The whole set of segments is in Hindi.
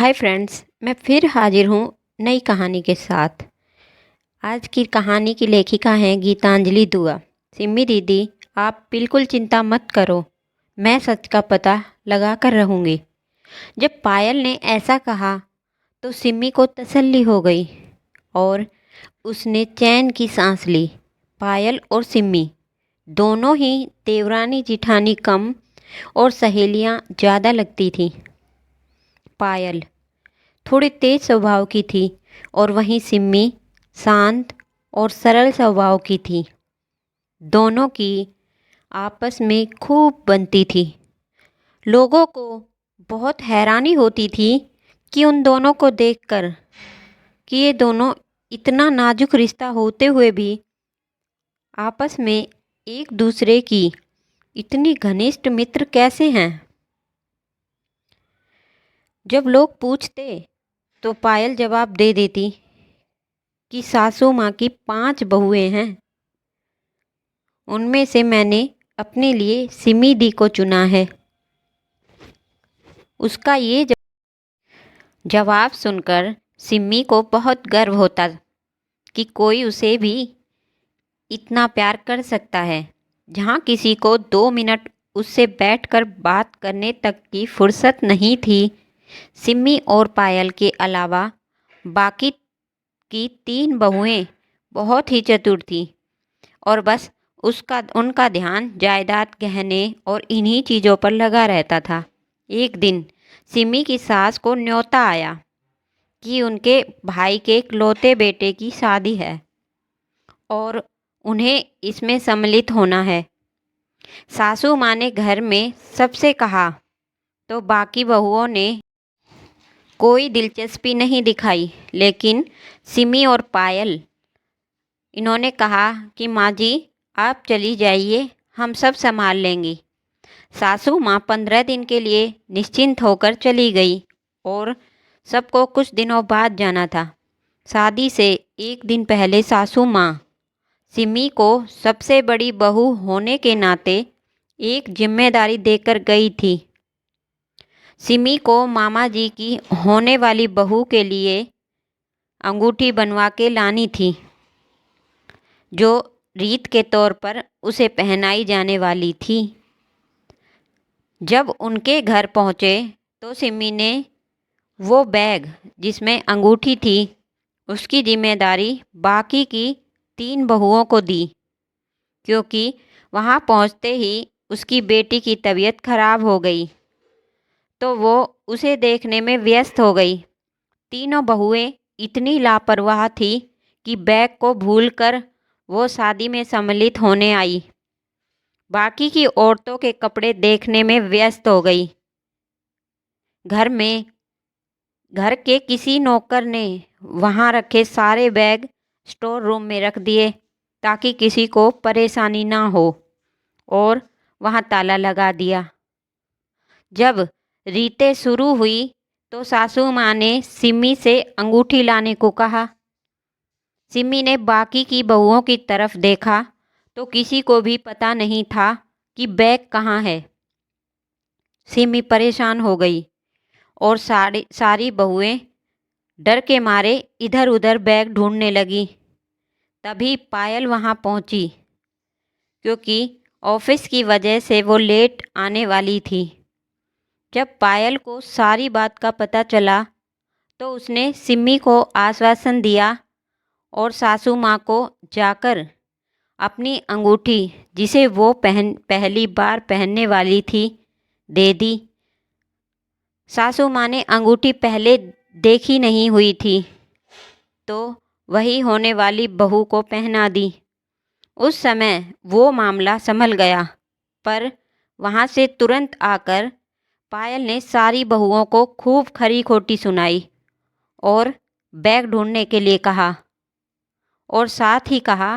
हाय फ्रेंड्स, मैं फिर हाजिर हूँ नई कहानी के साथ। आज की कहानी की लेखिका हैं गीतांजलि दुआ। सिम्मी दीदी, आप बिल्कुल चिंता मत करो, मैं सच का पता लगा कर रहूँगी। जब पायल ने ऐसा कहा तो सिम्मी को तसल्ली हो गई और उसने चैन की सांस ली। पायल और सिम्मी दोनों ही देवरानी जिठानी कम और सहेलियाँ ज़्यादा लगती थीं। पायल थोड़ी तेज स्वभाव की थी और वहीं सिम्मी शांत और सरल स्वभाव की थी। दोनों की आपस में खूब बनती थी। लोगों को बहुत हैरानी होती थी कि उन दोनों को देखकर कि ये दोनों इतना नाजुक रिश्ता होते हुए भी आपस में एक दूसरे की इतनी घनिष्ठ मित्र कैसे हैं। जब लोग पूछते तो पायल जवाब दे देती कि सासू माँ की 5 बहुएं हैं, उनमें से मैंने अपने लिए सिमी दी को चुना है। उसका ये जवाब सुनकर सिम्मी को बहुत गर्व होता कि कोई उसे भी इतना प्यार कर सकता है। जहाँ किसी को 2 मिनट उससे बैठकर बात करने तक की फुर्सत नहीं थी, सिम्मी और पायल के अलावा बाकी की 3 बहुएं बहुत ही चतुर थीं और बस उनका ध्यान जायदाद, गहने और इन्हीं चीज़ों पर लगा रहता था। एक दिन सिमी की सास को न्योता आया कि उनके भाई के इकलौते बेटे की शादी है और उन्हें इसमें सम्मिलित होना है। सासू माँ ने घर में सबसे कहा तो बाकी बहुओं ने कोई दिलचस्पी नहीं दिखाई, लेकिन सिमी और पायल इन्होंने कहा कि माँ जी, आप चली जाइए, हम सब संभाल लेंगी। सासू माँ 15 दिन के लिए निश्चिंत होकर चली गई और सबको कुछ दिनों बाद जाना था। शादी से एक दिन पहले सासू माँ सिमी को सबसे बड़ी बहू होने के नाते एक जिम्मेदारी देकर गई थी। सिमी को मामा जी की होने वाली बहू के लिए अंगूठी बनवा के लानी थी, जो रीत के तौर पर उसे पहनाई जाने वाली थी। जब उनके घर पहुँचे तो सिमी ने वो बैग जिसमें अंगूठी थी उसकी जिम्मेदारी बाकी की 3 बहुओं को दी, क्योंकि वहाँ पहुँचते ही उसकी बेटी की तबीयत खराब हो गई तो वो उसे देखने में व्यस्त हो गई। तीनों बहुएं इतनी लापरवाह थी कि बैग को भूलकर वो शादी में सम्मिलित होने आई। बाकी की औरतों के कपड़े देखने में व्यस्त हो गई। घर के किसी नौकर ने वहाँ रखे सारे बैग स्टोर रूम में रख दिए ताकि किसी को परेशानी ना हो, और वहाँ ताला लगा दिया। जब रीतें शुरू हुई तो सासू माँ ने सिमी से अंगूठी लाने को कहा। सिमी ने बाकी की बहुओं की तरफ देखा तो किसी को भी पता नहीं था कि बैग कहाँ है। सिमी परेशान हो गई और सारी बहुएं डर के मारे इधर उधर बैग ढूंढने लगी। तभी पायल वहाँ पहुँची, क्योंकि ऑफिस की वजह से वो लेट आने वाली थी। जब पायल को सारी बात का पता चला तो उसने सिम्मी को आश्वासन दिया और सासू माँ को जाकर अपनी अंगूठी, जिसे वो पहली बार पहनने वाली थी, दे दी। सासू माँ ने अंगूठी पहले देखी नहीं हुई थी तो वही होने वाली बहू को पहना दी। उस समय वो मामला संभल गया, पर वहाँ से तुरंत आकर पायल ने सारी बहुओं को खूब खरी खोटी सुनाई और बैग ढूंढने के लिए कहा, और साथ ही कहा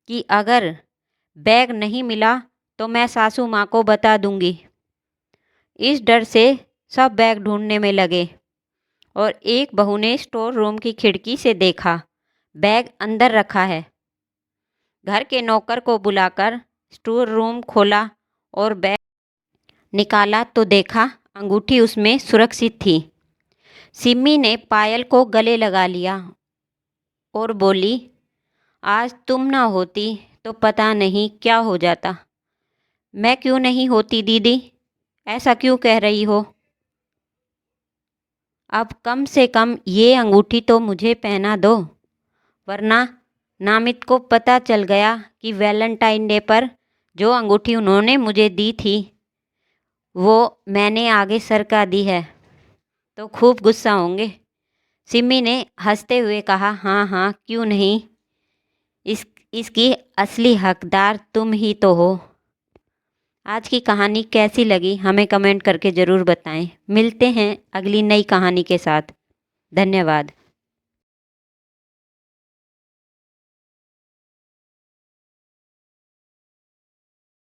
कि अगर बैग नहीं मिला तो मैं सासू माँ को बता दूंगी। इस डर से सब बैग ढूंढने में लगे और एक बहू ने स्टोर रूम की खिड़की से देखा, बैग अंदर रखा है। घर के नौकर को बुलाकर स्टोर रूम खोला और बैग निकाला तो देखा अंगूठी उसमें सुरक्षित थी। सिमी ने पायल को गले लगा लिया और बोली, आज तुम ना होती तो पता नहीं क्या हो जाता। मैं क्यों नहीं होती दीदी, ऐसा क्यों कह रही हो? अब कम से कम ये अंगूठी तो मुझे पहना दो, वरना नामित को पता चल गया कि वैलेंटाइन डे पर जो अंगूठी उन्होंने मुझे दी थी वो मैंने आगे सरका दी है तो खूब गुस्सा होंगे। सिमी ने हंसते हुए कहा, हाँ हाँ क्यों नहीं, इसकी असली हकदार तुम ही तो हो। आज की कहानी कैसी लगी हमें कमेंट करके ज़रूर बताएं। मिलते हैं अगली नई कहानी के साथ। धन्यवाद।